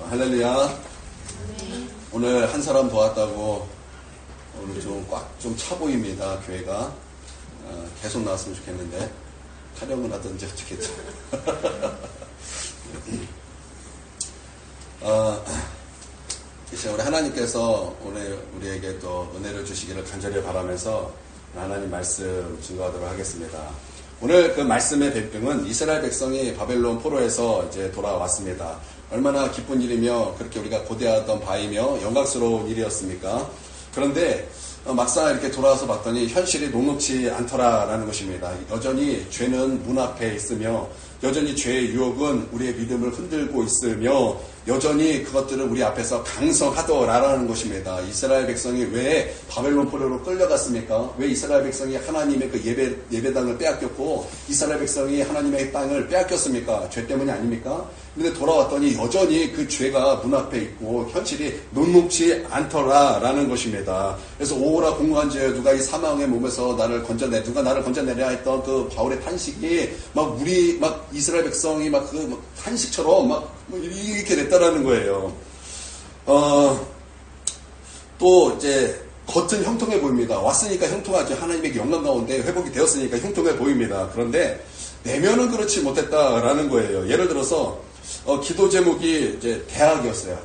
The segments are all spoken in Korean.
할렐루야. 오늘 한 사람 도왔다고 오늘 좀 꽉 좀 차 보입니다. 교회가 계속 나왔으면 좋겠는데 촬영을 하든지 어쩌겠죠. 이제 우리 하나님께서 오늘 우리에게 또 은혜를 주시기를 간절히 바라면서 하나님 말씀 증거하도록 하겠습니다. 오늘 그 말씀의 배경은 이스라엘 백성이 바벨론 포로에서 이제 돌아왔습니다. 얼마나 기쁜 일이며 그렇게 우리가 고대하던 바이며 영광스러운 일이었습니까? 그런데 막상 이렇게 돌아와서 봤더니 현실이 녹록지 않더라라는 것입니다. 여전히 죄는 문 앞에 있으며 여전히 죄의 유혹은 우리의 믿음을 흔들고 있으며 여전히 그것들은 우리 앞에서 강성하더라라는 것입니다. 이스라엘 백성이 왜 바벨론 포로로 끌려갔습니까? 왜 이스라엘 백성이 하나님의 그 예배당을 빼앗겼고 이스라엘 백성이 하나님의 땅을 빼앗겼습니까? 죄 때문이 아닙니까? 근데 돌아왔더니 여전히 그 죄가 문 앞에 있고 현실이 녹록지 않더라라는 것입니다. 그래서 오호라 공고한 죄 누가 이 사망의 몸에서 누가 나를 건져내려 했던 그 바울의 탄식이 막 이스라엘 백성이 그 탄식처럼 이렇게 됐다라는 거예요. 또 이제 겉은 형통해 보입니다. 왔으니까 형통하죠. 하나님의 영광 가운데 회복이 되었으니까 형통해 보입니다. 그런데 내면은 그렇지 못했다라는 거예요. 예를 들어서 기도 제목이 이제 대학이었어요.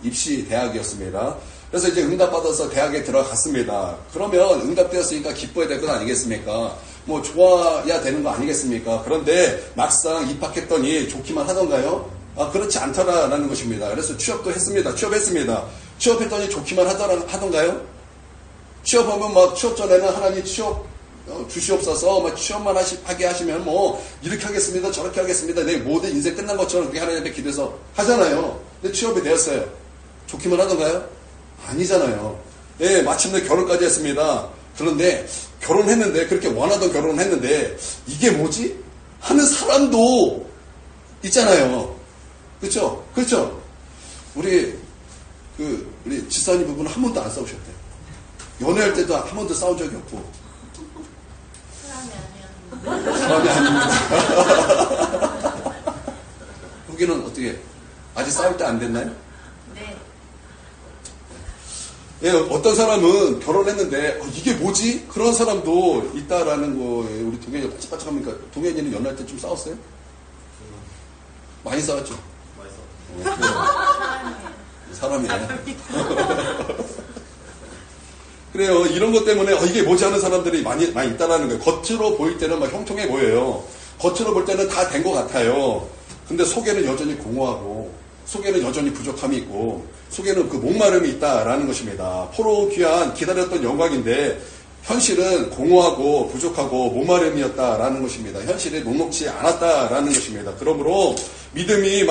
입시 대학이었습니다. 그래서 이제 응답받아서 대학에 들어갔습니다. 그러면 응답되었으니까 기뻐야 될 것 아니겠습니까? 좋아야 되는 거 아니겠습니까? 그런데 막상 입학했더니 좋기만 하던가요? 그렇지 않더라라는 것입니다. 그래서 취업도 했습니다. 취업했습니다. 취업했더니 좋기만 하던가요? 취업하면 취업 전에는 하나님 취업 주시옵소서 취업만 하게 하시면 이렇게 하겠습니다. 저렇게 하겠습니다. 내 모든 인생 끝난 것처럼 그렇게 하나님께 기도해서 하잖아요. 근데 취업이 되었어요. 좋기만 하던가요? 아니잖아요. 네, 마침내 결혼까지 했습니다. 그런데 결혼했는데 그렇게 원하던 결혼을 했는데 이게 뭐지? 하는 사람도 있잖아요. 그렇죠? 그렇죠? 우리 지사님 부부는 한 번도 안 싸우셨대요. 연애할 때도 한 번도 싸운 적이 없고. 사람이 아닙니다. 후기는 어떻게? 아직 싸울 때 안 됐나요? 네. 예, 어떤 사람은 결혼했는데 이게 뭐지? 그런 사람도 있다라는 거예요. 우리 동현이 반짝반짝합니까? 동현이는 연애할 때 좀 싸웠어요? 많이 싸웠죠? 많이 싸웠죠. 사람이에요. 그래요. 이런 것 때문에 이게 뭐지 하는 사람들이 많이 있다라는 거예요. 겉으로 보일 때는 형통해 보여요. 겉으로 볼 때는 다 된 것 같아요. 근데 속에는 여전히 공허하고 속에는 여전히 부족함이 있고 속에는 그 목마름이 있다라는 것입니다. 포로 귀한 기다렸던 영광인데 현실은 공허하고 부족하고 목마름이었다라는 것입니다. 현실이 녹록지 않았다라는 것입니다. 그러므로 믿음이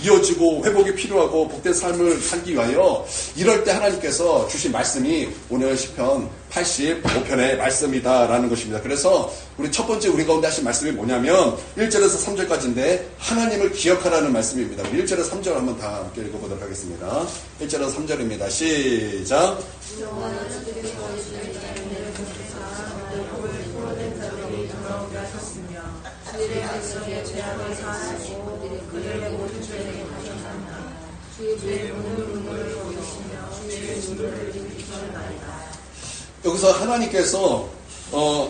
이어지고 회복이 필요하고 복된 삶을 살기 위하여 이럴 때 하나님께서 주신 말씀이 오늘 시편 85편의 말씀이다라는 것입니다. 그래서 우리 첫 번째 우리 가운데 하신 말씀이 뭐냐면 1절에서 3절까지인데 하나님을 기억하라는 말씀입니다. 우리 1절에서 3절 한번 다 함께 읽어보도록 하겠습니다. 1절에서 3절입니다. 시작. 여기서 하나님께서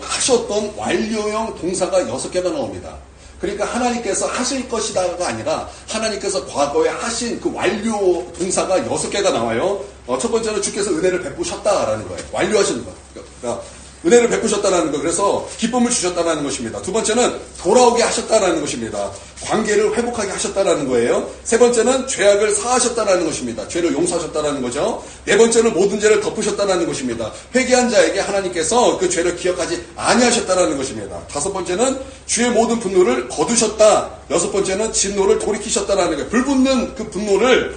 하셨던 완료형 동사가 6개가 나옵니다. 그러니까 하나님께서 하실 것이다가 아니라 하나님께서 과거에 하신 그 완료 동사가 6개가 나와요. 첫 번째는 주께서 은혜를 베푸셨다라는 거예요. 완료하시는 거. 그러니까 은혜를 베푸셨다는 거. 그래서 기쁨을 주셨다는 것입니다. 두 번째는 돌아오게 하셨다는 것입니다. 관계를 회복하게 하셨다는 거예요. 세 번째는 죄악을 사하셨다는 것입니다. 죄를 용서하셨다는 거죠. 네 번째는 모든 죄를 덮으셨다는 것입니다. 회개한 자에게 하나님께서 그 죄를 기억하지 아니하셨다는 것입니다. 다섯 번째는 주의 모든 분노를 거두셨다. 여섯 번째는 진노를 돌이키셨다는 거예요. 불붙는 그 분노를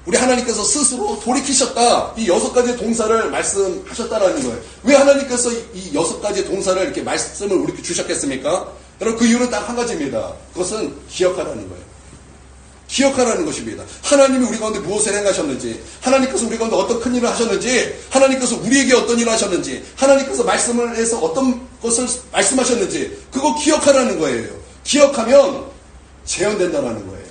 우리 하나님께서 스스로 돌이키셨다. 이 6가지 동사를 말씀하셨다라는 거예요. 왜 하나님께서 이 6가지 동사를 이렇게 말씀을 우리에게 주셨겠습니까? 여러분 그 이유는 딱 한 가지입니다. 그것은 기억하라는 거예요. 기억하라는 것입니다. 하나님이 우리 가운데 무엇을 행하셨는지, 하나님께서 우리 가운데 어떤 큰 일을 하셨는지, 하나님께서 우리에게 어떤 일을 하셨는지, 하나님께서 말씀을 해서 어떤 것을 말씀하셨는지 그거 기억하라는 거예요. 기억하면 재현된다는 거예요.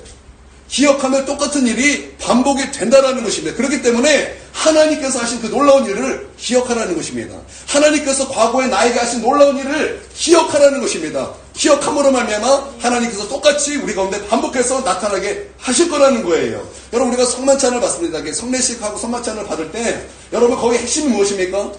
기억하면 똑같은 일이 반복이 된다라는 것입니다. 그렇기 때문에 하나님께서 하신 그 놀라운 일을 기억하라는 것입니다. 하나님께서 과거에 나에게 하신 놀라운 일을 기억하라는 것입니다. 기억함으로 말미암아 하나님께서 똑같이 우리 가운데 반복해서 나타나게 하실 거라는 거예요. 여러분, 우리가 성만찬을 받습니다. 성례식하고 성만찬을 받을 때 여러분 거기 핵심이 무엇입니까?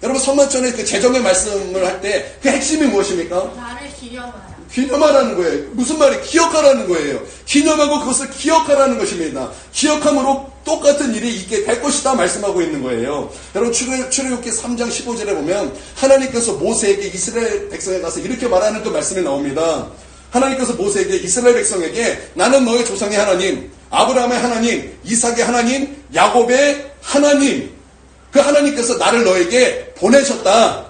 여러분, 성만찬의 그 재정의 말씀을 할 때 그 핵심이 무엇입니까? 나를 기념하라. 기념하라는 거예요. 무슨 말이? 기억하라는 거예요. 기념하고 그것을 기억하라는 것입니다. 기억함으로 똑같은 일이 있게 될 것이다 말씀하고 있는 거예요. 여러분, 출애굽기 3장 15절에 보면 하나님께서 모세에게 이스라엘 백성에 가서 이렇게 말하는 그 말씀이 나옵니다. 하나님께서 모세에게 이스라엘 백성에게 나는 너의 조상의 하나님, 아브라함의 하나님, 이삭의 하나님, 야곱의 하나님, 그 하나님께서 나를 너에게 보내셨다.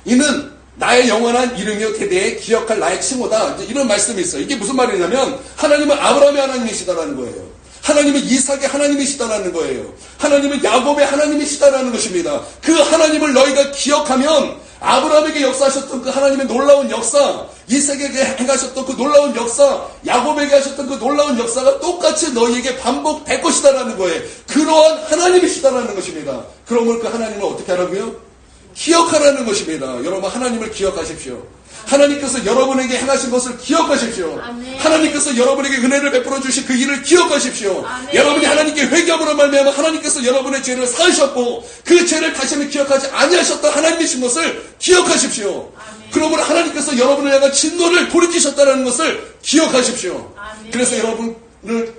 이는 나의 영원한 이름이요 대대에 기억할 나의 칭호다. 이런 말씀이 있어요. 이게 무슨 말이냐면 하나님은 아브라함의 하나님이시다라는 거예요. 하나님은 이삭의 하나님이시다라는 거예요. 하나님은 야곱의 하나님이시다라는 것입니다. 그 하나님을 너희가 기억하면 아브라함에게 역사하셨던 그 하나님의 놀라운 역사, 이삭에게 행하셨던 그 놀라운 역사, 야곱에게 하셨던 그 놀라운 역사가 똑같이 너희에게 반복될 것이다라는 거예요. 그러한 하나님이시다라는 것입니다. 그러면 그 하나님을 어떻게 하라고요? 기억하라는 것입니다. 여러분, 하나님을 기억하십시오. 하나님께서 여러분에게 행하신 것을 기억하십시오. 아멘. 하나님께서 여러분에게 은혜를 베풀어 주신 그 일을 기억하십시오. 아멘. 여러분이 하나님께 회개함으로 말미암아 하나님께서 여러분의 죄를 사하셨고 그 죄를 다시는 기억하지 아니하셨던 하나님이신 것을 기억하십시오. 아멘. 그러므로 하나님께서 여러분을 향한 진노를 돌이키셨다는 것을 기억하십시오. 아멘. 그래서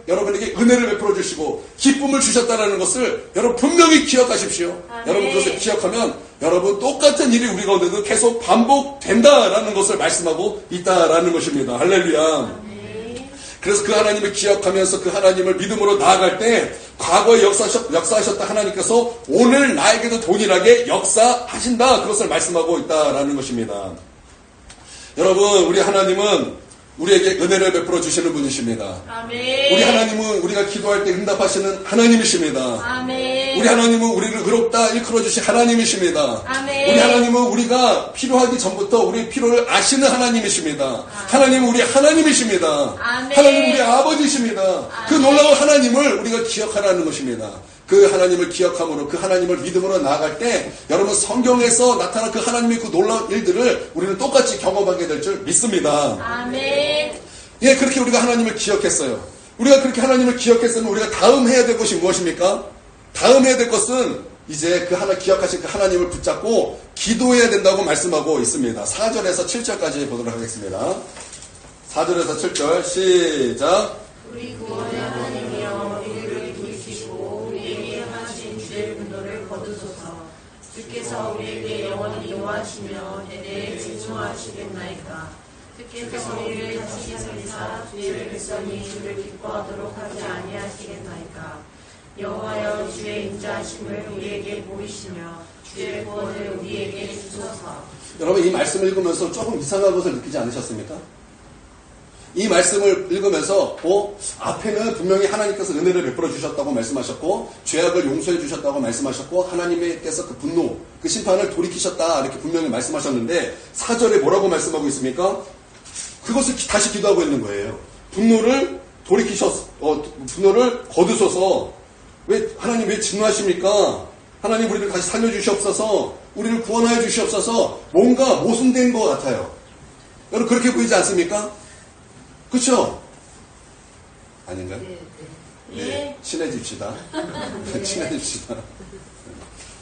여러분에게 은혜를 베풀어 주시고 기쁨을 주셨다는 것을 여러분 분명히 기억하십시오. 아멘. 여러분 그것을 기억하면 여러분 똑같은 일이 우리 가운데도 계속 반복된다라는 것을 말씀하고 있다라는 것입니다. 할렐루야. 아멘. 그래서 그 하나님을 기억하면서 그 하나님을 믿음으로 나아갈 때 과거에 역사하셨다 하나님께서 오늘 나에게도 동일하게 역사하신다. 그것을 말씀하고 있다라는 것입니다. 여러분, 우리 하나님은 우리에게 은혜를 베풀어 주시는 분이십니다. 아멘. 우리 하나님은 우리가 기도할 때 응답하시는 하나님이십니다. 아멘. 우리 하나님은 우리를 의롭다 일컬어 주신 하나님이십니다. 아멘. 우리 하나님은 우리가 필요하기 전부터 우리 필요를 아시는 하나님이십니다. 하나님은 우리 하나님이십니다. 아멘. 하나님은 우리 아버지십니다. 그 놀라운 하나님을 우리가 기억하라는 것입니다. 그 하나님을 기억함으로 그 하나님을 믿음으로 나아갈 때 여러분 성경에서 나타난 그 하나님의 그 놀라운 일들을 우리는 똑같이 경험하게 될 줄 믿습니다. 아멘. 예, 그렇게 우리가 하나님을 기억했어요. 우리가 그렇게 하나님을 기억했으면 우리가 다음 해야 될 것이 무엇입니까? 다음 해야 될 것은 이제 기억하신 그 하나님을 붙잡고 기도해야 된다고 말씀하고 있습니다. 4절에서 7절까지 보도록 하겠습니다. 4절에서 7절 시작. 우리 구원의 하나님이여 우리를 돌이키시고 우리에게 행하신 주의 분노를 거두소서. 주께서 우리에게 영원히 용하시며 대대에 진노하시겠나이까. 주께서 우리를 다시 살리사 주의 백성이 주를 기뻐하도록 하지 아니하시겠나이까. 여호와여 주의 인자하심을 우리에게 보이시며 주의 구원을 우리에게 주소서. 여러분 이 말씀을 읽으면서 조금 이상한 것을 느끼지 않으셨습니까? 이 말씀을 읽으면서 앞에는 분명히 하나님께서 은혜를 베풀어 주셨다고 말씀하셨고 죄악을 용서해 주셨다고 말씀하셨고 하나님께서 그 분노, 그 심판을 돌이키셨다 이렇게 분명히 말씀하셨는데 4절에 뭐라고 말씀하고 있습니까? 그것을 다시 기도하고 있는 거예요. 분노를 분노를 거두소서. 하나님 왜 진노하십니까? 하나님 우리를 다시 살려주시옵소서. 우리를 구원하여 주시옵소서. 뭔가 모순된 것 같아요. 여러분 그렇게 보이지 않습니까? 그렇죠? 아닌가요? 네, 친해집시다. 친해집시다.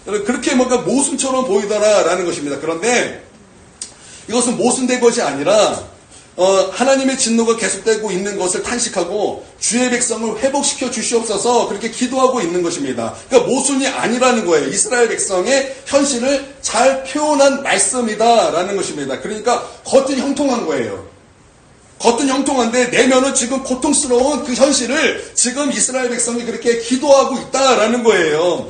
여러분 그렇게 뭔가 모순처럼 보이더라라는 것입니다. 그런데 이것은 모순된 것이 아니라 하나님의 진노가 계속되고 있는 것을 탄식하고 주의 백성을 회복시켜 주시옵소서 그렇게 기도하고 있는 것입니다. 그러니까 모순이 아니라는 거예요. 이스라엘 백성의 현실을 잘 표현한 말씀이다라는 것입니다. 그러니까 겉은 형통한 거예요. 겉은 형통한데 내면은 지금 고통스러운 그 현실을 지금 이스라엘 백성이 그렇게 기도하고 있다라는 거예요.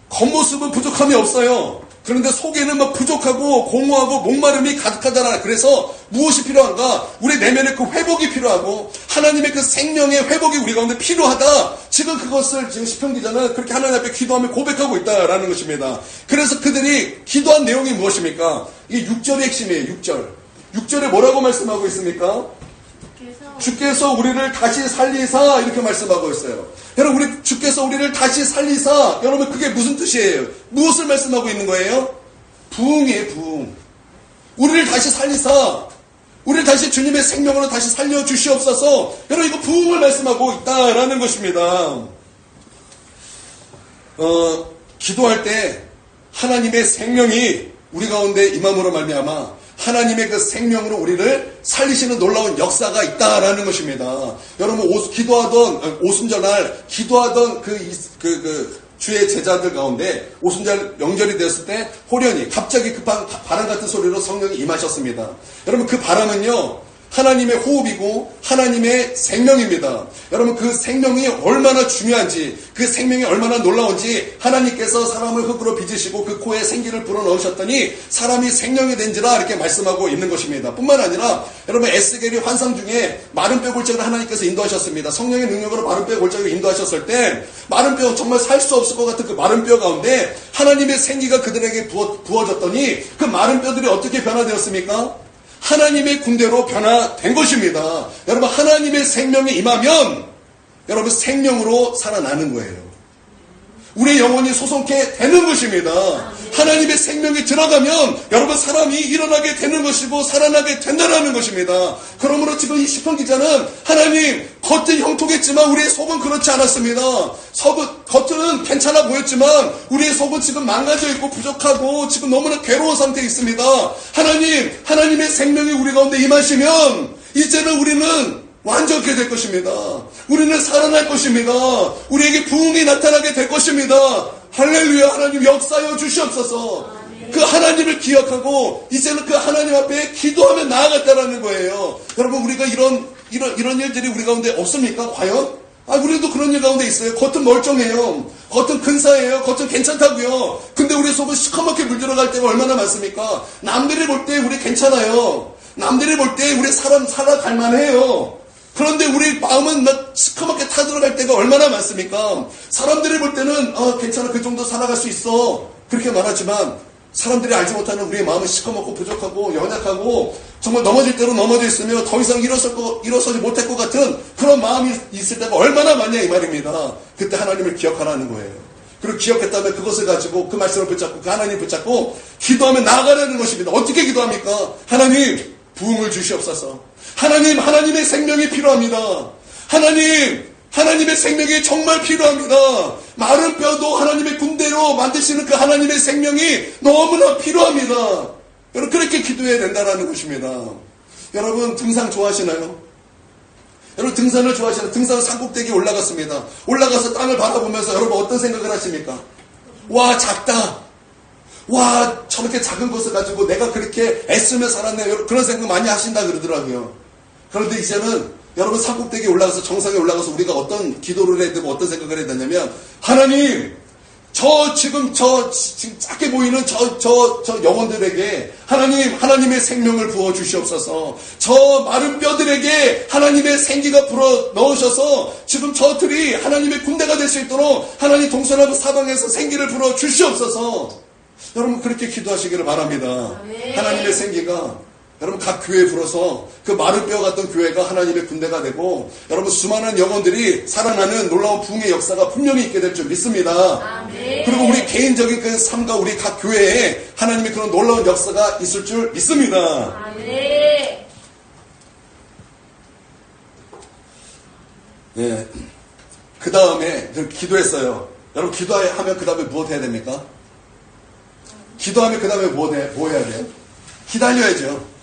겉모습은 부족함이 없어요. 그런데 속에는 막 부족하고 공허하고 목마름이 가득하잖아. 그래서 무엇이 필요한가? 우리 내면의 그 회복이 필요하고 하나님의 그 생명의 회복이 우리 가운데 필요하다. 지금 그것을 지금 시편 기자는 그렇게 하나님 앞에 기도하며 고백하고 있다라는 것입니다. 그래서 그들이 기도한 내용이 무엇입니까? 이게 6절의 핵심이에요. 6절에 뭐라고 말씀하고 있습니까? 주께서 주께서 우리를 다시 살리사 이렇게 말씀하고 있어요. 여러분 우리 주께서 우리를 다시 살리사 여러분 그게 무슨 뜻이에요? 무엇을 말씀하고 있는 거예요? 부흥이에요. 부흥. 우리를 다시 살리사 우리를 다시 주님의 생명으로 다시 살려주시옵소서. 여러분 이거 부흥을 말씀하고 있다라는 것입니다. 기도할 때 하나님의 생명이 우리 가운데 임함으로 말미암아 하나님의 그 생명으로 우리를 살리시는 놀라운 역사가 있다라는 것입니다. 여러분 기도하던 오순절날 기도하던 그 주의 제자들 가운데 오순절 명절이 되었을 때 호련히 갑자기 급한 바람 같은 소리로 성령이 임하셨습니다. 여러분 그 바람은요 하나님의 호흡이고 하나님의 생명입니다. 여러분 그 생명이 얼마나 중요한지 그 생명이 얼마나 놀라운지 하나님께서 사람을 흙으로 빚으시고 그 코에 생기를 불어넣으셨더니 사람이 생명이 된지라 이렇게 말씀하고 있는 것입니다. 뿐만 아니라 여러분 에스겔이 환상 중에 마른 뼈 골짜기를 하나님께서 인도하셨습니다. 성령의 능력으로 마른 뼈 골짜기를 인도하셨을 때 마른 뼈 정말 살 수 없을 것 같은 그 마른 뼈 가운데 하나님의 생기가 그들에게 부어졌더니 그 마른 뼈들이 어떻게 변화되었습니까? 하나님의 군대로 변화된 것입니다. 여러분 하나님의 생명이 임하면 여러분 생명으로 살아나는 거예요. 우리의 영혼이 소성케 되는 것입니다. 하나님의 생명이 들어가면 여러분 사람이 일어나게 되는 것이고 살아나게 된다는 것입니다. 그러므로 지금 이 시편 기자는 하나님 겉은 형통했지만 우리의 속은 그렇지 않았습니다. 겉은 괜찮아 보였지만 우리의 속은 지금 망가져 있고 부족하고 지금 너무나 괴로운 상태에 있습니다. 하나님의 생명이 우리 가운데 임하시면 이제는 우리는 완전케 될 것입니다. 우리는 살아날 것입니다. 우리에게 부흥이 나타나게 될 것입니다. 할렐루야. 하나님 역사여 주시옵소서. 그 하나님을 기억하고 이제는 그 하나님 앞에 기도하며 나아갔다라는 거예요. 여러분 우리가 이런 일들이 우리 가운데 없습니까? 과연? 우리도 그런 일 가운데 있어요. 겉은 멀쩡해요. 겉은 근사해요. 겉은 괜찮다고요. 근데 우리 속은 시커멓게 물들어갈 때가 얼마나 많습니까? 남들이 볼 때 우리 괜찮아요. 남들이 볼 때 우리 살아갈 만해요. 그런데 우리 마음은 시커멓게 타들어갈 때가 얼마나 많습니까? 사람들이 볼 때는 괜찮아 그 정도 살아갈 수 있어 그렇게 말하지만 사람들이 알지 못하는 우리의 마음은 시커멓고 부족하고 연약하고 정말 넘어질 대로 넘어져 있으며 더 이상 일어서지 못할 것 같은 그런 마음이 있을 때가 얼마나 많냐 이 말입니다. 그때 하나님을 기억하라는 거예요. 그리고 기억했다면 그것을 가지고 그 말씀을 붙잡고 그 하나님 붙잡고 기도하며 나아가라는 것입니다. 어떻게 기도합니까? 하나님 부흥을 주시옵소서. 하나님의 생명이 필요합니다. 하나님의 생명이 정말 필요합니다. 마른 뼈도 하나님의 군대로 만드시는 그 하나님의 생명이 너무나 필요합니다. 여러분 그렇게 기도해야 된다는 것입니다. 여러분 등산 좋아하시나요? 여러분 등산을 좋아하시나요? 등산 산꼭대기에 올라갔습니다. 올라가서 땅을 바라보면서 여러분 어떤 생각을 하십니까? 와 작다. 와 저렇게 작은 것을 가지고 내가 그렇게 애쓰며 살았네. 그런 생각 많이 하신다 그러더라고요. 그런데 이제는 여러분 산꼭대기에 올라가서 정상에 올라가서 우리가 어떤 기도를 해야 되고 어떤 생각을 해야 되냐면 하나님 지금 작게 보이는 저 영혼들에게 하나님의 생명을 부어 주시옵소서. 저 마른 뼈들에게 하나님의 생기가 불어 넣으셔서 지금 저들이 하나님의 군대가 될 수 있도록 하나님 동서남북 사방에서 생기를 불어 주시옵소서. 여러분 그렇게 기도하시기를 바랍니다. 하나님의 생기가 여러분 각 교회에 불어서 그 마른 뼈 같던 교회가 하나님의 군대가 되고 여러분 수많은 영혼들이 살아나는 놀라운 부흥의 역사가 분명히 있게 될 줄 믿습니다. 아멘. 그리고 우리 개인적인 그 삶과 우리 각 교회에 하나님의 그런 놀라운 역사가 있을 줄 믿습니다. 아멘. 네. 그 다음에 기도했어요. 여러분 기도하면 그 다음에 무엇 해야 됩니까? 기도하면 그 다음에 뭐 해야 돼요? 기다려야죠.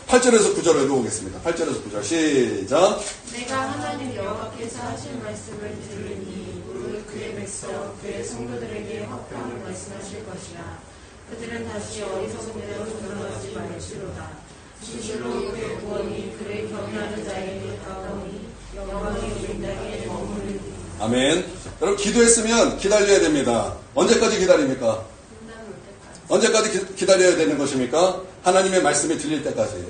8절에서 9절을 읽어보겠습니다. 8절에서 9절 시작. 내가 하나님 여호와께서 하신 말씀을 들으니 무릇 그의 백성 그의 성도들에게 화평을 말씀하실 것이라. 그들은 다시 어리석은 대로 돌아가지 말지로다. 진실로 그의 구원이 그를 경외하는 자에게 가까우니 영광이 우리 땅에 머무르니. 아멘. 여러분 기도했으면 기다려야 됩니다. 언제까지 기다립니까? 언제까지 기다려야 되는 것입니까? 하나님의 말씀이 들릴 때까지예요.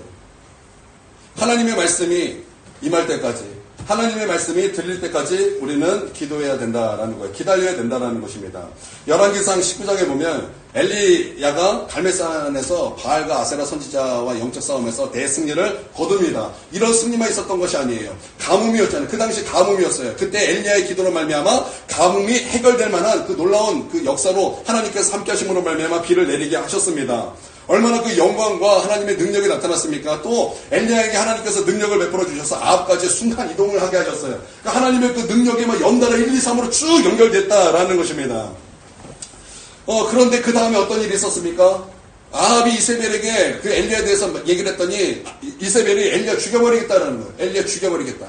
하나님의 말씀이 임할 때까지. 하나님의 말씀이 들릴 때까지 우리는 기도해야 된다라는 거예요. 기다려야 된다라는 것입니다. 열왕기상 19장에 보면 엘리야가 갈멜산에서 바알과 아세라 선지자와 영적 싸움에서 대승리를 거둡니다. 이런 승리만 있었던 것이 아니에요. 가뭄이었잖아요. 그 당시 가뭄이었어요. 그때 엘리야의 기도로 말미암아 가뭄이 해결될 만한 그 놀라운 그 역사로 하나님께서 함께 하심으로 말미암아 비를 내리게 하셨습니다. 얼마나 그 영광과 하나님의 능력이 나타났습니까? 또 엘리야에게 하나님께서 능력을 베풀어 주셔서 아합까지 순간 이동을 하게 하셨어요. 그러니까 하나님의 그 능력이 막 연달아 1, 2, 3으로 쭉 연결됐다라는 것입니다. 그런데 그 다음에 어떤 일이 있었습니까? 아합이 이세벨에게 그 엘리야에 대해서 얘기를 했더니 이세벨이 엘리야 죽여버리겠다라는 거예요. 엘리야 죽여버리겠다.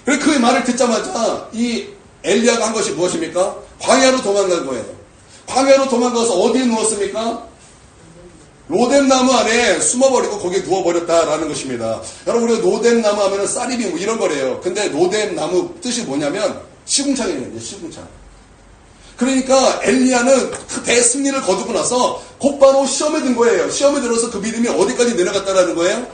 그래서 그 말을 듣자마자 이 엘리야가 한 것이 무엇입니까? 광야로 도망간 거예요. 광야로 도망가서 어디에 누웠습니까? 로뎀나무 안에 숨어버리고 거기에 누워버렸다라는 것입니다. 여러분, 우리가 로뎀나무 하면 쌀이비 뭐 이런 거래요. 근데 로뎀나무 뜻이 뭐냐면 시궁창이에요. 시궁창. 그러니까 엘리야는 그 대승리를 거두고 나서 곧바로 시험에 든 거예요. 시험에 들어서 그 믿음이 어디까지 내려갔다라는 거예요?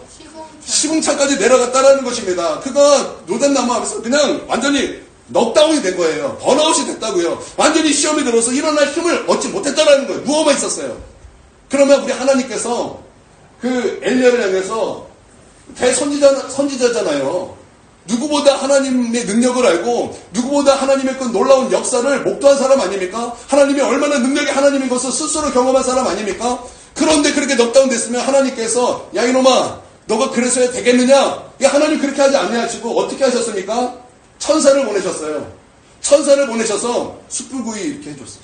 시궁창까지 내려갔다라는 것입니다. 그가 로뎀나무 하면서 그냥 완전히 넉다운이 된 거예요. 번아웃이 됐다고요. 완전히 시험에 들어서 일어날 힘을 얻지 못했다라는 거예요. 누워만 있었어요. 그러면 우리 하나님께서 그 엘리야를 향해서 대선지자잖아요. 누구보다 하나님의 능력을 알고 누구보다 하나님의 그 놀라운 역사를 목도한 사람 아닙니까? 하나님이 얼마나 능력이 하나님인 것을 스스로 경험한 사람 아닙니까? 그런데 그렇게 넉다운 됐으면 하나님께서 야 이놈아 너가 그래서야 되겠느냐? 하나님 그렇게 하지 않냐 하시고 어떻게 하셨습니까? 천사를 보내셨어요. 천사를 보내셔서 숯불구이 이렇게 해줬어요.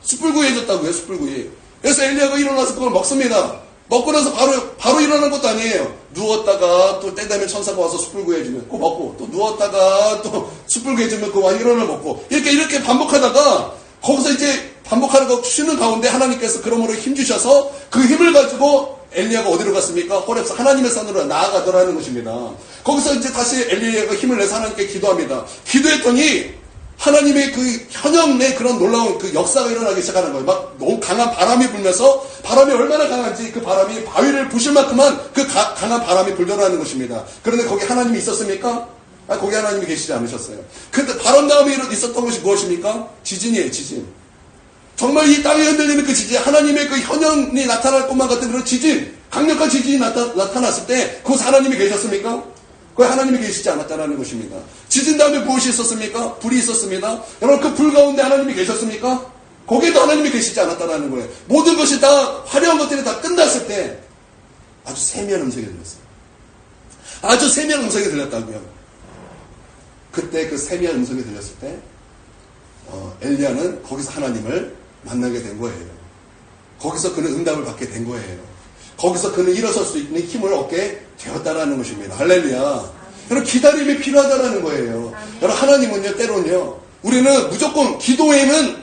숯불구이 해줬다고요. 숯불구이. 그래서 엘리야가 일어나서 그걸 먹습니다. 먹고 나서 바로 일어난 것도 아니에요. 누웠다가 또 때 되면 천사가 와서 숯불구이 해주면 그거 먹고 또 누웠다가 또 숯불구이 해주면 그거 일어나 먹고 이렇게 반복하다가 거기서 이제 반복하는 거 쉬는 가운데 하나님께서 그러므로 힘주셔서 그 힘을 가지고 엘리야가 어디로 갔습니까? 호렙산 하나님의 산으로 나아가더라는 것입니다. 거기서 이제 다시 엘리야가 힘을 내서 하나님께 기도합니다. 기도했더니 하나님의 그 현역의 그런 놀라운 그 역사가 일어나기 시작하는 거예요. 막 너무 강한 바람이 불면서 바람이 얼마나 강한지 그 바람이 바위를 부실 만큼만 그 강한 바람이 불더라는 것입니다. 그런데 거기 하나님이 있었습니까? 거기 하나님이 계시지 않으셨어요. 근데 바람 다음에 있었던 것이 무엇입니까? 지진이에요, 지진. 정말 이 땅이 흔들리는 그 지진, 하나님의 그 현현이 나타날 것만 같은 그런 지진, 강력한 지진이 나타났을 때 그곳에 하나님이 계셨습니까? 거기 하나님이 계시지 않았다는 것입니다. 지진 다음에 무엇이 있었습니까? 불이 있었습니다. 여러분 그 불 가운데 하나님이 계셨습니까? 거기에도 하나님이 계시지 않았다는 거예요. 모든 것이 다 화려한 것들이 다 끝났을 때 아주 세미한 음성이 들렸어요. 아주 세미한 음성이 들렸다고요. 그때 그 세미한 음성이 들렸을 때 엘리야는 거기서 하나님을 만나게 된 거예요. 거기서 그는 응답을 받게 된 거예요. 거기서 그는 일어설 수 있는 힘을 얻게 되었다라는 것입니다. 할렐루야. 여러분 기다림이 필요하다라는 거예요. 여러분 하나님은요 때로는요 우리는 무조건 기도에는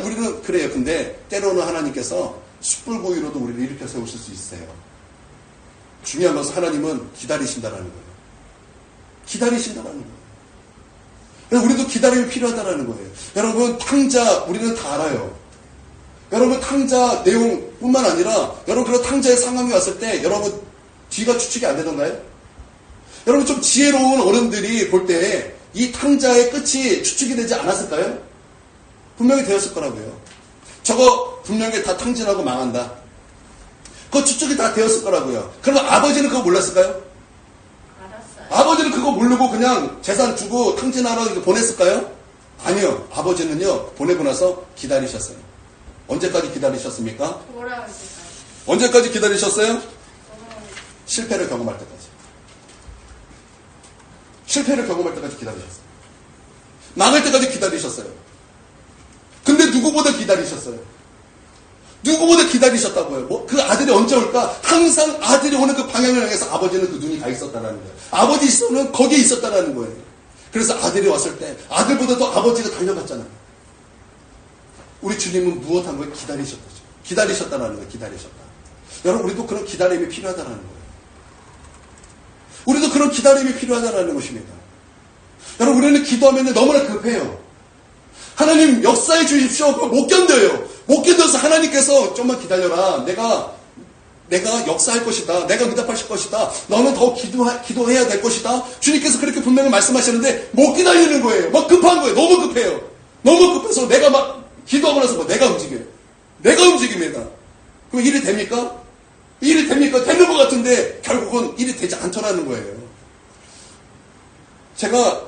우리는 그래요. 근데 때로는 하나님께서 숯불구이로도 우리를 일으켜 세우실 수 있어요. 중요한 것은 하나님은 기다리신다라는 거예요. 기다리신다라는 거예요. 그래서 우리도 기다림이 필요하다라는 거예요. 여러분 탕자 우리는 다 알아요. 여러분 탕자 내용뿐만 아니라 여러분 그런 탕자의 상황이 왔을 때 여러분 뒤가 추측이 안 되던가요? 여러분 좀 지혜로운 어른들이 볼 때 이 탕자의 끝이 추측이 되지 않았을까요? 분명히 되었을 거라고요. 저거 분명히 다 탕진하고 망한다. 그거 추측이 다 되었을 거라고요. 그러면 아버지는 그거 몰랐을까요? 알았어요. 아버지는 그거 모르고 그냥 재산 주고 탕진하러 보냈을까요? 아니요. 아버지는요 보내고 나서 기다리셨어요. 언제까지 기다리셨습니까? 돌아올 때까지. 언제까지 기다리셨어요? 실패를 경험할 때까지. 실패를 경험할 때까지 기다리셨어요. 망할 때까지 기다리셨어요. 근데 누구보다 기다리셨어요. 누구보다 기다리셨다고요. 그 아들이 언제 올까? 항상 아들이 오는 그 방향을 향해서 아버지는 그 눈이 가 있었다는 거예요. 아버지 있으면 거기에 있었다는 거예요. 그래서 아들이 왔을 때 아들보다도 아버지가 달려갔잖아요. 우리 주님은 무엇한 거예요? 기다리셨다죠. 기다리셨다는 거예요. 기다리셨다. 여러분 우리도 그런 기다림이 필요하다는 거예요. 우리도 그런 기다림이 필요하다는 것입니다. 여러분 우리는 기도하면 너무나 급해요. 하나님 역사해 주십시오. 못 견뎌요. 못 견뎌서 하나님께서 좀만 기다려라. 내가 내가 역사할 것이다. 내가 응답하실 것이다. 너는 더 기도해야 될 것이다. 주님께서 그렇게 분명히 말씀하시는데 못 기다리는 거예요. 막 급한 거예요. 너무 급해요. 너무 급해서 내가 막 기도하고 나서 내가 움직여요. 내가 움직입니다. 그럼 일이 됩니까? 일이 됩니까? 되는 것 같은데 결국은 일이 되지 않더라는 거예요. 제가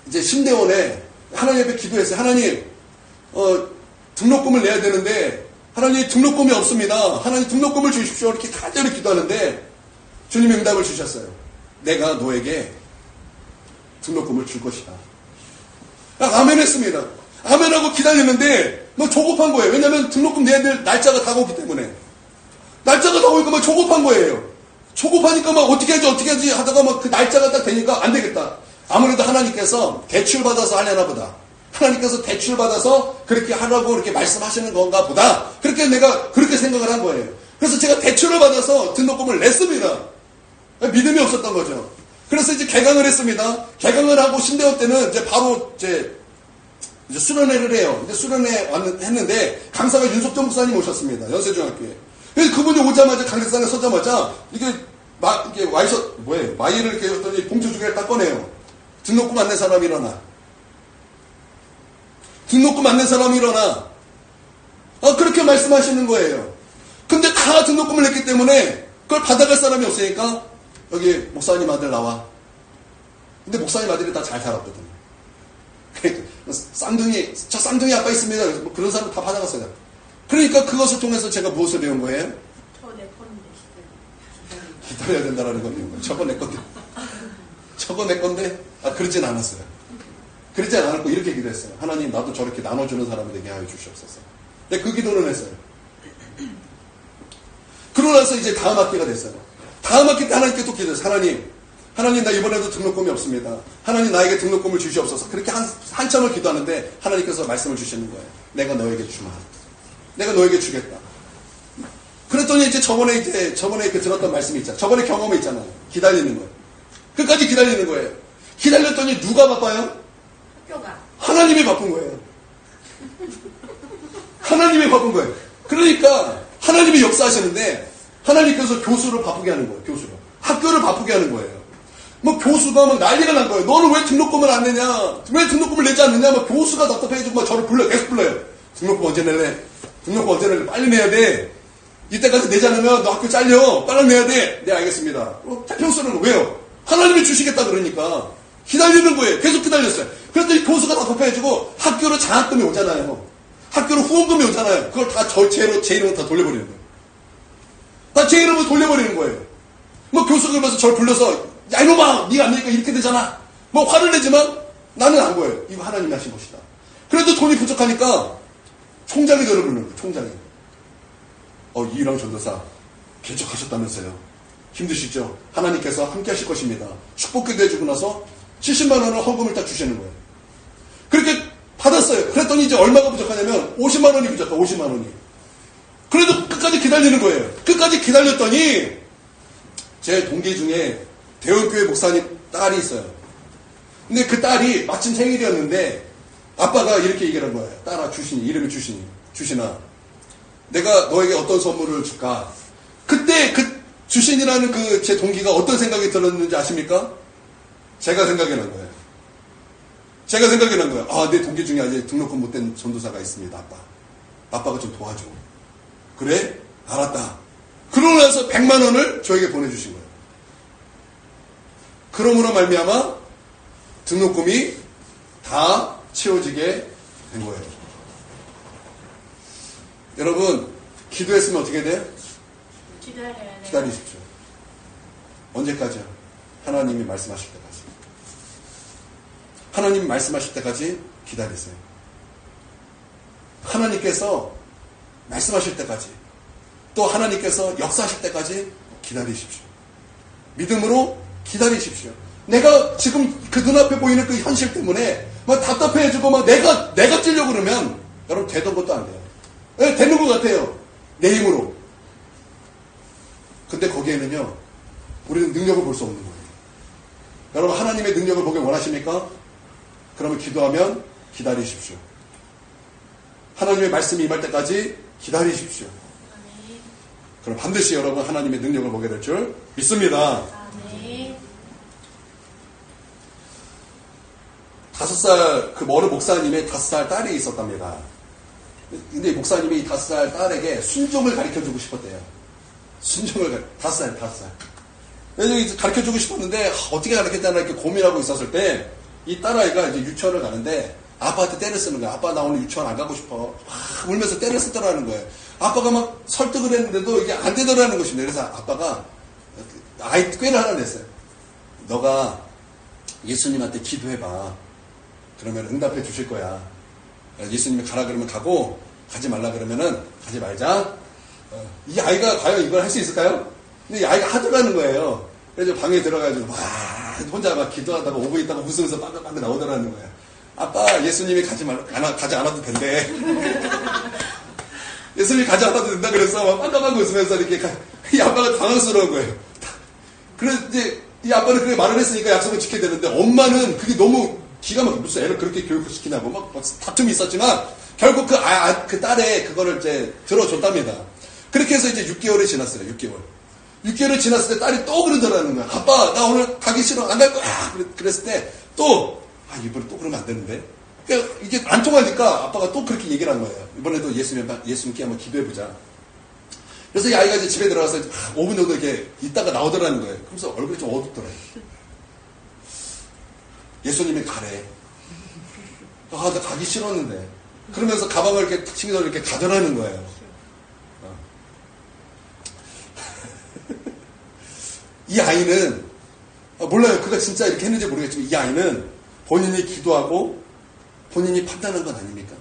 이제 심대원에 하나님 앞에 기도했어요. 하나님, 등록금을 내야 되는데 하나님 등록금이 없습니다. 하나님 등록금을 주십시오. 이렇게 간절히 기도하는데 주님이 응답을 주셨어요. 내가 너에게 등록금을 줄 것이다. 아멘 했습니다. 아멘하고 기다리는데 너 조급한 거예요. 왜냐하면 등록금 내야 될 날짜가 다가오기 때문에. 날짜가 다가오니까 막 조급한 거예요. 조급하니까 막 어떻게 하지 하다가 막 그 날짜가 딱 되니까 안 되겠다. 아무래도 하나님께서 대출 받아서 하려나 보다. 하나님께서 대출 받아서 그렇게 하라고 그렇게 말씀하시는 건가 보다. 그렇게 내가 그렇게 생각을 한 거예요. 그래서 제가 대출을 받아서 등록금을 냈습니다. 믿음이 없었던 거죠. 그래서 이제 개강을 했습니다. 개강을 하고 신대원 때는 이제 바로 이제 수련회를 해요. 이제 수련회 했는데 강사가 윤석정 목사님 오셨습니다. 연세중학교에. 그래서 그분이 오자마자 강대상에 서자마자 이게 와이셔 뭐예요? 마이를 이렇게 했더니 봉투 두 개를 딱 꺼내요. 등록금 안 낸 사람이 일어나. 등록금 안 낸 사람이 일어나. 그렇게 말씀하시는 거예요. 근데 다 등록금을 냈기 때문에 그걸 받아갈 사람이 없으니까 여기 목사님 아들 나와. 근데 목사님 아들이 다 잘 살았거든요. 저 쌍둥이 아빠 있습니다. 뭐 그런 사람 다 받아갔어요. 그러니까 그것을 통해서 제가 무엇을 배운 거예요? 기다려야 된다라는 걸 배운 거예요. 저거 내 건데. 저거 내 건데. 그러진 않았어요. 그러진 않았고 이렇게 기도했어요. 하나님 나도 저렇게 나눠주는 사람이 되게 하여 주시옵소서. 근데 그 기도는 했어요. 그러고 나서 이제 다음 학기가 됐어요. 다음 학기 때 하나님께 또 기도했어요. 하나님 나 이번에도 등록금이 없습니다. 하나님 나에게 등록금을 주시옵소서. 그렇게 한참을 기도하는데 하나님께서 말씀을 주시는 거예요. 내가 너에게 주마. 내가 너에게 주겠다. 그랬더니 이제 저번에 이렇게 들었던 말씀이 있잖아요. 저번에 경험이 있잖아요. 기다리는 거예요. 끝까지 기다리는 거예요. 기다렸더니 누가 바빠요? 학교가. 하나님이 바쁜 거예요. 하나님이 바쁜 거예요. 그러니까 하나님이 역사하시는데 하나님께서 교수를 바쁘게 하는 거예요. 교수를. 학교를 바쁘게 하는 거예요. 뭐 교수가 막 난리가 난 거예요. 너는 왜 등록금을 안 내냐? 왜 등록금을 내지 않느냐? 막 교수가 답답해지고 막 저를 계속 불러요. 등록금 언제 낼래? 등록금 언제 낼래? 빨리 내야 돼. 이때까지 내지 않으면 너 학교 잘려. 빨리 내야 돼. 네, 알겠습니다. 태평 쓰는 거 왜요? 하나님이 주시겠다 그러니까. 기다리는 거예요. 계속 기다렸어요. 그랬더니 교수가 답답해지고 학교로 장학금이 오잖아요. 학교로 후원금이 오잖아요. 그걸 다 제 이름으로 다 돌려버리는 거예요. 다 제 이름으로 돌려버리는 거예요. 뭐 교수가 그러면서 저를 불러서 야 이놈아 네가 안 내니까 이렇게 되잖아. 뭐 화를 내지만 나는 안 거예요. 이거 하나님이 하신 것이다. 그래도 돈이 부족하니까 총장이 저를 부르는 거예요. 총장이. 이랑 전도사 개척하셨다면서요. 힘드시죠? 하나님께서 함께 하실 것입니다. 축복기도 해주고 나서 70만 원을 헌금을 딱 주시는 거예요. 그렇게 받았어요. 그랬더니 이제 얼마가 부족하냐면 50만 원이 부족해. 50만 원이. 그래도 끝까지 기다리는 거예요. 끝까지 기다렸더니 제 동기 중에 대원교회 목사님 딸이 있어요. 근데 그 딸이 마침 생일이었는데 아빠가 이렇게 얘기를 한 거예요. 딸아 주신이 이름이 주신아 내가 너에게 어떤 선물을 줄까? 그때 그 주신이라는 그 제 동기가 어떤 생각이 들었는지 아십니까? 제가 생각이 난 거예요. 제가 생각이 난 거예요. 내 동기 중에 아직 등록금 못된 전도사가 있습니다. 아빠가 좀 도와줘. 그래? 알았다. 그러고 나서 100만 원을 저에게 보내주신 거예요. 그러므로 말미암아 등록금이 다 채워지게 된 거예요. 여러분 기도했으면 어떻게 돼요? 기다려야 돼요. 기다리십시오. 언제까지요? 하나님이 말씀하실 때까지. 하나님이 말씀하실 때까지 기다리세요. 하나님께서 말씀하실 때까지 또 하나님께서 역사하실 때까지 기다리십시오. 믿음으로 기다리십시오. 내가 지금 그 눈앞에 보이는 그 현실 때문에 막 답답해지고 막 내가 찌려고 그러면 여러분 되던 것도 안 돼요. 네, 되는 것 같아요. 내 힘으로. 근데 거기에는요 우리는 능력을 볼 수 없는 거예요. 여러분 하나님의 능력을 보기 원하십니까? 그러면 기도하면 기다리십시오. 하나님의 말씀이 임할 때까지 기다리십시오. 그럼 반드시 여러분 하나님의 능력을 보게 될 줄 믿습니다. 아멘. 5살 그 어느 목사님의 5살 딸이 있었답니다. 근데 목사님이 이 5살 딸에게 순종을 가르쳐주고 싶었대요. 순종을 5살. 왜냐면 가르쳐주고 싶었는데 어떻게 가르쳤다나 이렇게 고민하고 있었을 때 이 딸아이가 이제 유치원을 가는데 아빠한테 때를 쓰는 거야. 아빠 나 오늘 유치원 안 가고 싶어. 막 울면서 때를 쓰더라는 거예요. 아빠가 막 설득을 했는데도 이게 안 되더라는 것입니다. 그래서 아빠가 아이 꾀를 하나 냈어요. 너가 예수님한테 기도해봐. 그러면 응답해 주실 거야. 예수님이 가라 그러면 가고 가지 말라 그러면은 가지 말자. 이 아이가 과연 이걸 할 수 있을까요? 근데 이 아이가 하더라는 거예요. 그래서 방에 들어가가지고 막 혼자 막 기도하다가 5분 있다가 웃으면서 빵긋빵긋 나오더라는 거예요. 아빠 예수님이 가지 않아도 된대. 예수님이 가지 않아도 된다 그래서 막 빵긋빵긋 웃으면서 이렇게 이 아빠가 당황스러운 거예요. 그래서 이제 이 아빠는 그렇게 말을 했으니까 약속을 지켜야 되는데 엄마는 그게 너무 기가 막혀. 무슨 애를 그렇게 교육을 시키냐고 막 다툼이 있었지만 결국 그 딸의 그거를 이제 들어줬답니다. 그렇게 해서 이제 6개월이 지났어요. 6개월이 지났을 때 딸이 또 그러더라는 거야. 아빠 나 오늘 가기 싫어. 안 갈 거야. 그랬을 때 또 이번에 또 그러면 안 되는데. 그러니까 이게 안 통하니까 아빠가 또 그렇게 얘기를 한 거예요. 이번에도 예수님께 한번 기도해보자. 그래서 이 아이가 이제 집에 들어가서 5분 정도 이렇게 있다가 나오더라는 거예요. 그러면서 얼굴이 좀 어둡더라고요. 예수님이 가래. 나 가기 싫었는데. 그러면서 가방을 이렇게 챙겨서 이렇게 가더라는 거예요. 이 아이는, 몰라요. 그가 진짜 이렇게 했는지 모르겠지만, 이 아이는 본인이 기도하고 본인이 판단한 건 아닙니까?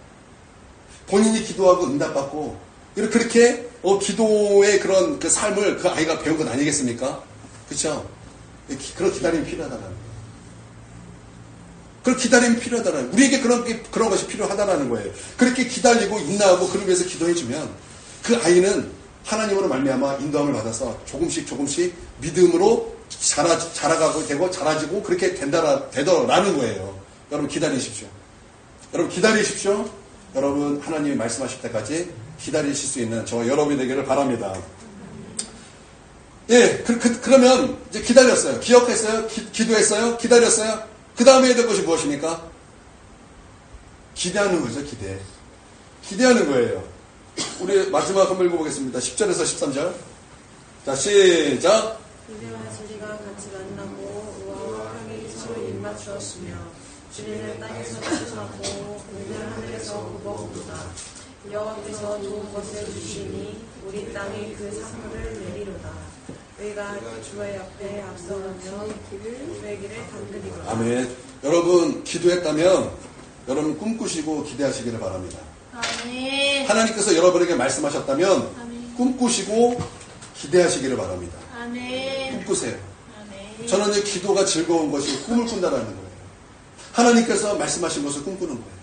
본인이 기도하고 응답받고, 그렇게, 기도의 그런 그 삶을 그 아이가 배운 건 아니겠습니까? 그쵸? 그런 기다림이 필요하다는 거예요. 그런 기다림이 필요하다는 우리에게 그런 것이 필요하다는 거예요. 그렇게 기다리고 인내하고 그러기 위해서 기도해주면 그 아이는 하나님으로 말미암아 인도함을 받아서 조금씩 믿음으로 자라가고 되고 자라지고 그렇게 되더라는 거예요. 여러분 기다리십시오. 여러분 하나님이 말씀하실 때까지 기다리실 수 있는 저와 여러분이 되기를 바랍니다. 예, 그러면 이제 기다렸어요. 기억했어요? 기도했어요? 기다렸어요? 그 다음에 해야 될 것이 무엇입니까? 기대하는 거죠, 기대하는 거예요. 우리 마지막 한번 읽어보겠습니다. 10절에서 13절. 자, 시작. 기대와 진리가 같이 만나고 우화와 향이 서로 입맞추었으며 진리는 땅에서 출하고 은혜는 하늘에서 굽어오르다. 여호와께서 좋은 것을 주시니 우리 땅에 그 상물을 내리로다. 우리가 주의 옆에 앞서가며 주의 길을 담그리로다. 아멘. 여러분 기도했다면 여러분 꿈꾸시고 기대하시기를 바랍니다. 아멘. 하나님께서 여러분에게 말씀하셨다면 아멘. 꿈꾸시고 기대하시기를 바랍니다. 아멘. 꿈꾸세요. 아멘. 저는 이 기도가 즐거운 것이 꿈을 꾼다라는 거예요. 하나님께서 말씀하신 것을 꿈꾸는 거예요.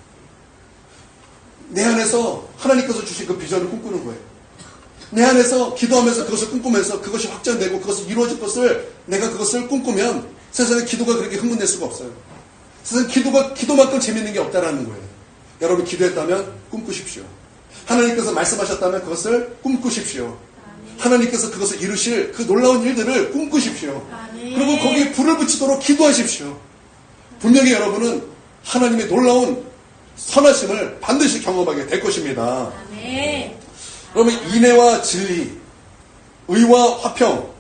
내 안에서 하나님께서 주신 그 비전을 꿈꾸는 거예요. 내 안에서 기도하면서 그것을 꿈꾸면서 그것이 확장되고 그것을 이루어질 것을 내가 그것을 꿈꾸면 세상에 기도가 그렇게 흥분될 수가 없어요. 세상에 기도만큼 재밌는 게 없다라는 거예요. 여러분 기도했다면 꿈꾸십시오. 하나님께서 말씀하셨다면 그것을 꿈꾸십시오. 하나님께서 그것을 이루실 그 놀라운 일들을 꿈꾸십시오. 그리고 거기에 불을 붙이도록 기도하십시오. 분명히 여러분은 하나님의 놀라운 선하심을 반드시 경험하게 될 것입니다. 아멘. 그러면 인애와 진리, 의와 화평,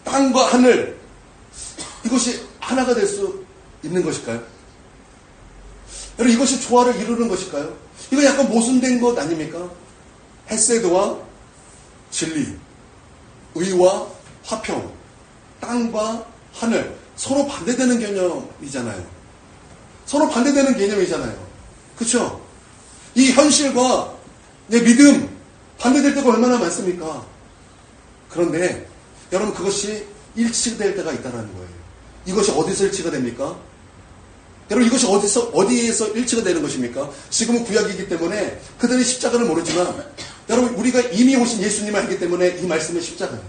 땅과 하늘 이것이 하나가 될 수 있는 것일까요? 여러분 이것이 조화를 이루는 것일까요? 이거 약간 모순된 것 아닙니까? 헤세드와 진리, 의와 화평, 땅과 하늘 서로 반대되는 개념이잖아요. 그렇죠? 이 현실과 내 믿음 반대될 때가 얼마나 많습니까? 그런데 여러분 그것이 일치될 때가 있다는 거예요. 이것이 어디서 일치가 됩니까? 여러분 이것이 어디에서 일치가 되는 것입니까? 지금은 구약이기 때문에 그들은 십자가를 모르지만 여러분 우리가 이미 오신 예수님을 알기 때문에 이 말씀은 십자가예요.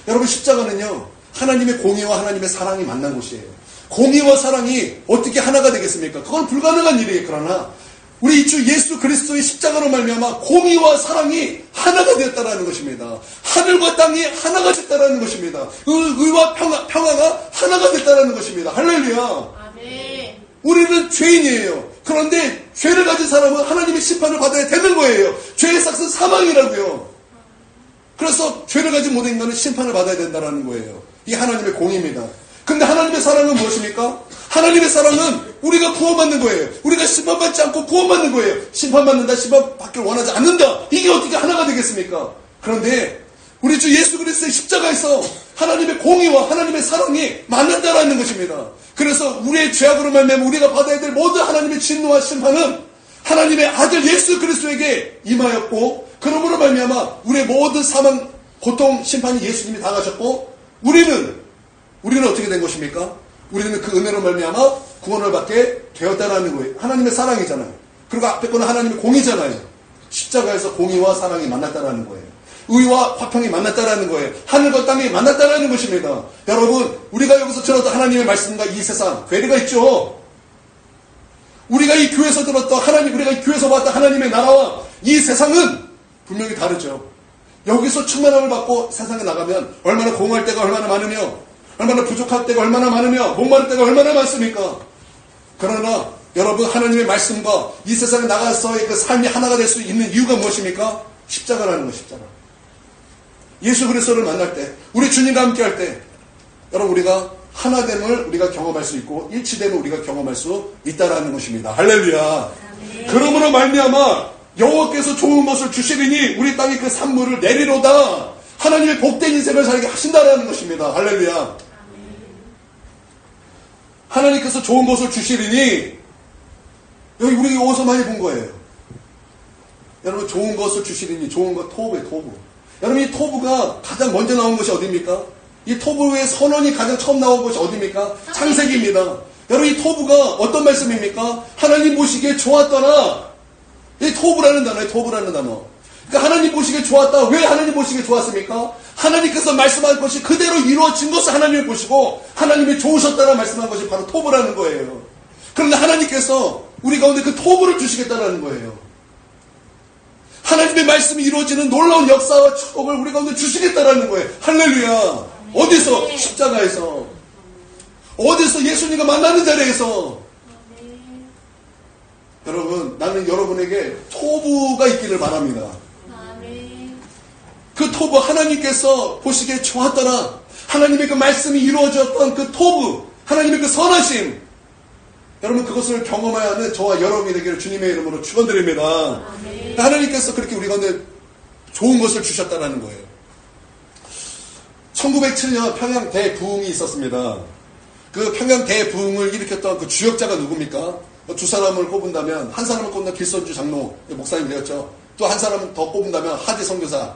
여러분 십자가는요 하나님의 공의와 하나님의 사랑이 만난 곳이에요. 공의와 사랑이 어떻게 하나가 되겠습니까? 그건 불가능한 일이에요. 그러나 우리 주 예수 그리스도의 십자가로 말미암아 공의와 사랑이 하나가 되었다라는 것입니다. 하늘과 땅이 하나가 됐다라는 것입니다. 의와 평화가 하나가 됐다라는 것입니다. 할렐루야. 아멘. 우리는 죄인이에요. 그런데 죄를 가진 사람은 하나님의 심판을 받아야 되는 거예요. 죄의 삭은 사망이라고요. 그래서 죄를 가진 모든 인간은 심판을 받아야 된다는 거예요. 이게 하나님의 공의입니다. 근데 하나님의 사랑은 무엇입니까? 하나님의 사랑은 우리가 구원받는 거예요. 우리가 심판받지 않고 구원받는 거예요. 심판받는다, 심판받기를 원하지 않는다. 이게 어떻게 하나가 되겠습니까? 그런데 우리 주 예수 그리스도의 십자가에서 하나님의 공의와 하나님의 사랑이 만난다라는 것입니다. 그래서 우리의 죄악으로 말미암아 우리가 받아야 될 모든 하나님의 진노와 심판은 하나님의 아들 예수 그리스도에게 임하였고, 그러므로 말미암아 우리의 모든 사망, 고통, 심판이 예수님이 당하셨고, 우리는 어떻게 된 것입니까? 우리는 그 은혜로 말미암아 구원을 받게 되었다라는 거예요. 하나님의 사랑이잖아요. 그리고 앞에 거는 하나님의 공의잖아요. 십자가에서 공의와 사랑이 만났다라는 거예요. 의와 화평이 만났다라는 거예요. 하늘과 땅이 만났다라는 것입니다. 여러분, 우리가 여기서 들었던 하나님의 말씀과 이 세상 괴리가 있죠. 우리가 이 교회에서 들었던 우리가 이 교회에서 봤던 하나님의 나라와 이 세상은 분명히 다르죠. 여기서 충만함을 받고 세상에 나가면 얼마나 공허할 때가 얼마나 많으며, 얼마나 부족할 때가 얼마나 많으며, 목마를 때가 얼마나 많습니까? 그러나 여러분, 하나님의 말씀과 이 세상에 나가서의 그 삶이 하나가 될 수 있는 이유가 무엇입니까? 십자가라는 것, 십자가. 예수 그리스도를 만날 때, 우리 주님과 함께 할 때, 여러분, 우리가 하나됨을 우리가 경험할 수 있고 일치됨을 우리가 경험할 수 있다라는 것입니다. 할렐루야. 아멘. 그러므로 말미암아 여호와께서 좋은 것을 주시리니 우리 땅에 그 산물을 내리로다. 하나님의 복된 인생을 살게 하신다라는 것입니다. 할렐루야. 아멘. 하나님께서 좋은 것을 주시리니, 여기 우리 어디서 많이 본 거예요. 여러분, 좋은 것을 주시리니, 좋은 것, 토부예요, 토부. 여러분, 이 토부가 가장 먼저 나온 것이 어디입니까? 이 토부의 선언이 가장 처음 나온 것이 어디입니까? 창세기입니다. 여러분, 이 토부가 어떤 말씀입니까? 하나님 보시기에 좋았더라. 이 토부라는 단어예요, 토부라는 단어. 그러니까 하나님 보시기에 좋았다. 왜 하나님 보시기에 좋았습니까? 하나님께서 말씀한 것이 그대로 이루어진 것을 하나님이 보시고 하나님이 좋으셨다는 말씀한 것이 바로 토부라는 거예요. 그런데 하나님께서 우리 가운데 그 토부를 주시겠다는 거예요. 하나님의 말씀이 이루어지는 놀라운 역사와 축복을 우리 가운데 주시겠다는 거예요. 할렐루야. 어디서? 십자가에서. 어디서? 예수님과 만나는 자리에서. 여러분, 나는 여러분에게 토부가 있기를 바랍니다. 그 토부, 하나님께서 보시기에 좋았더라. 하나님의 그 말씀이 이루어졌던 그 토부, 하나님의 그 선하심, 여러분, 그것을 경험해야 하는 저와 여러분이 되기를 주님의 이름으로 축원드립니다. 하나님께서 그렇게 우리 가운데 좋은 것을 주셨다는 거예요. 1907년 평양 대부흥이 있었습니다. 그 평양 대부흥을 일으켰던 그 주역자가 누굽니까? 두 사람을 꼽은다면, 한 사람을 꼽는다 길선주 장로 목사님 되었죠. 또 한 사람을 더 꼽은다면 하디 선교사,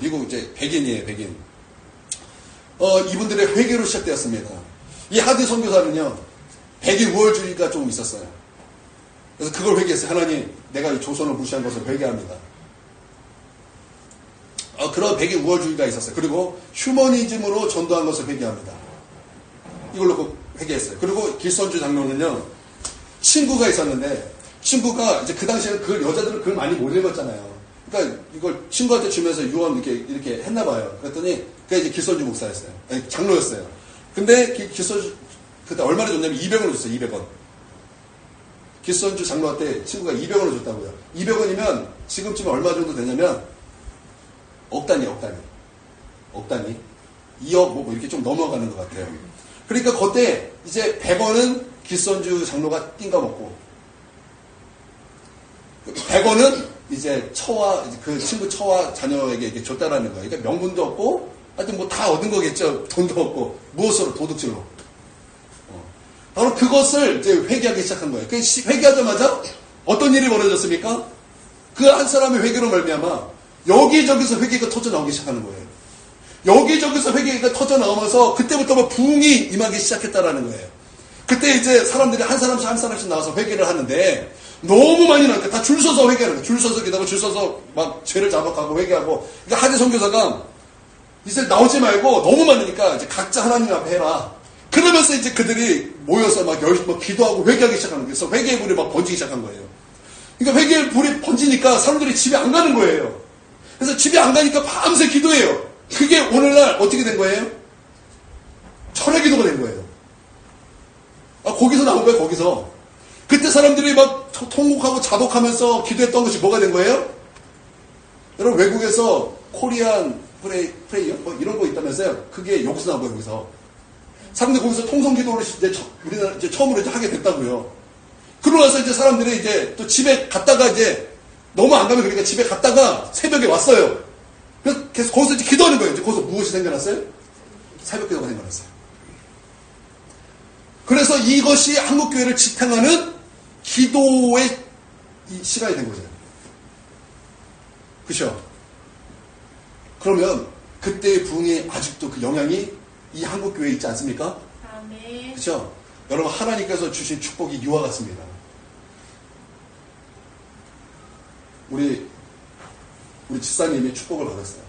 미국 이제 백인이에요, 백인. 이분들의 회개로 시작되었습니다. 이 하디 선교사는요, 백인 우월주의가 좀 있었어요. 그래서 그걸 회개했어요. 하나님, 내가 이 조선을 무시한 것을 회개합니다. 그런 백인 우월주의가 있었어요. 그리고 휴머니즘으로 전도한 것을 회개합니다. 이걸로 회개했어요. 그리고 길선주 장로는요, 친구가 있었는데, 친구가 이제 그 당시에는 여자들은 글 많이 못 읽었잖아요. 그러니까 이걸 친구한테 주면서 유언 이렇게 했나 봐요. 그랬더니 그게 이제 길선주 목사였어요. 아니, 장로였어요. 근데 길선주 그때 얼마나 줬냐면 200원을 줬어요. 200원. 길선주 장로한테 친구가 200원을 줬다고요. 200원이면 지금쯤 얼마 정도 되냐면 억 단위. 2억 뭐 이렇게 좀 넘어가는 것 같아요. 그러니까 그때 이제 100원은 길선주 장로가 띵가 먹고 100원은 이제 그 친구 처와 자녀에게 이렇게 줬다라는 거예요. 그러니까 명분도 없고, 하여튼 뭐 다 얻은 거겠죠. 돈도 없고, 무엇으로? 도둑질로. 바로 그것을 이제 회개하기 시작한 거예요. 회개하자마자 어떤 일이 벌어졌습니까? 그 한 사람의 회개로 말미암아 여기저기서 회개가 터져 나오기 시작하는 거예요. 여기저기서 회개가 터져 나오면서 그때부터 뭐 부흥이 임하기 시작했다라는 거예요. 그때 이제 사람들이 한 사람씩 나와서 회개를 하는데, 너무 많이 나니까 다 줄 서서 회개하는 거예요. 줄 서서 기다고 줄 서서 막 죄를 자복하고 회개하고. 그러니까 하디 선교사가 이제 나오지 말고 너무 많으니까 이제 각자 하나님 앞에 해라. 그러면서 이제 그들이 모여서 막 기도하고 회개하기 시작하는 거예요. 그래서 회개의 불이 막 번지기 시작한 거예요. 그러니까 회개의 불이 번지니까 사람들이 집에 안 가는 거예요. 그래서 집에 안 가니까 밤새 기도해요. 그게 오늘날 어떻게 된 거예요? 철회 기도가 된 거예요. 거기서 나온 거예요, 거기서. 그때 사람들이 막 통곡하고 자복하면서 기도했던 것이 뭐가 된 거예요? 여러분, 외국에서 코리안 프레이어? 뭐 이런 거 있다면서요? 그게 여기서 나온 거예요, 거기서. 사람들이 거기서 통성 기도를 이제 우리나라 이제 처음으로 이제 하게 됐다고요. 그러고 나서 이제 사람들이 이제 또 집에 갔다가 이제 너무 안 가면 그러니까 집에 갔다가 새벽에 왔어요. 그래서 계속 거기서 이제 기도하는 거예요. 이제 거기서 무엇이 생겨났어요? 새벽 기도가 생겨났어요. 그래서 이것이 한국교회를 지탱하는 기도의 이 시간이 된 거죠. 그렇죠? 그러면 그때의 부흥이 아직도 그 영향이 이 한국교회에 있지 않습니까? 아멘. 그렇죠? 여러분, 하나님께서 주신 축복이 유와 같습니다. 우리 집사님이 축복을 받았어요.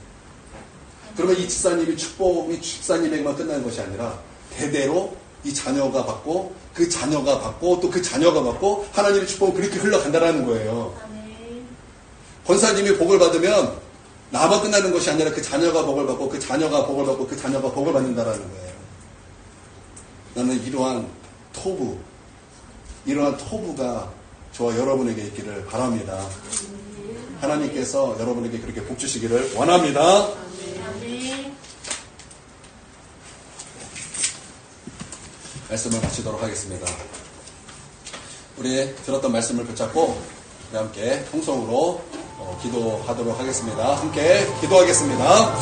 그러면 이 집사님이 축복이 집사님에게만 끝나는 것이 아니라 대대로 이 자녀가 받고 그 자녀가 받고 또 그 자녀가 받고 하나님의 축복은 그렇게 흘러간다라는 거예요. 아멘. 권사님이 복을 받으면 나만 끝나는 것이 아니라 그 자녀가 복을 받고 그 자녀가 복을 받고 그 자녀가 복을 받는다라는 거예요. 나는 이러한 토부가 저와 여러분에게 있기를 바랍니다. 하나님께서 여러분에게 그렇게 복 주시기를 원합니다. 아멘. 말씀을 마치도록 하겠습니다. 우리 들었던 말씀을 붙잡고 우리 함께 통성으로 기도하도록 하겠습니다. 함께 기도하겠습니다.